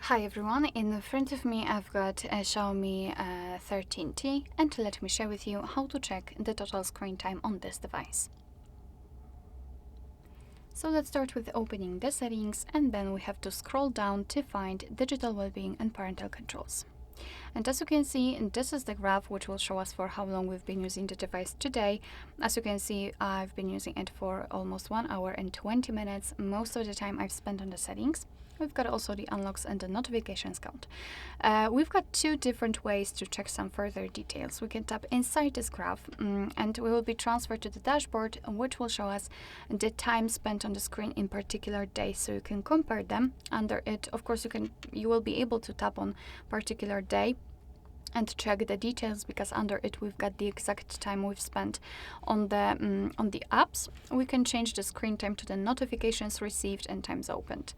Hi everyone, in front of me I've got a Xiaomi 13T, and let me share with you how to check the total screen time on this device. So let's start with opening the settings, and then we have to scroll down to find digital well-being and parental controls. And as you can see, this is the graph which will show us for how long we've been using the device today. As you can see, I've been using it for almost 1 hour and 20 minutes. Most of the time I've spent on the settings. We've got also the unlocks and the notifications count. We've got two different ways to check some further details. We can tap inside this graph and we will be transferred to the dashboard, which will show us the time spent on the screen in particular days, so you can compare them. Under it, of course, you will be able to tap on particular day and check the details, because under it we've got the exact time we've spent on the apps. We can change the screen time to the notifications received and times opened.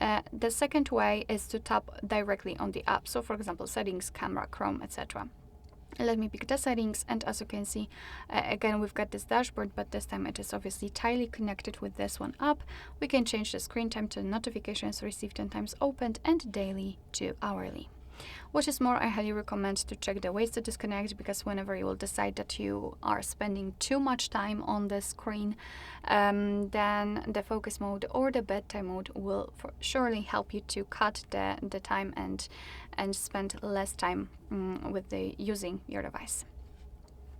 The second way is to tap directly on the app, so for example settings, camera, Chrome, etc. Let me pick the settings, and as you can see, again we've got this dashboard, but this time it is obviously tightly connected with this one app. We can change the screen time to notifications received and times opened, and daily to hourly. What is more, I highly recommend to check the ways to disconnect, because whenever you will decide that you are spending too much time on the screen, then the focus mode or the bedtime mode will surely help you to cut the time and spend less time with using your device.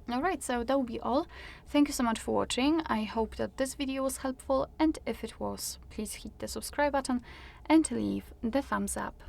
Alright, so that will be all. Thank you so much for watching. I hope that this video was helpful, and if it was, please hit the subscribe button and leave the thumbs up.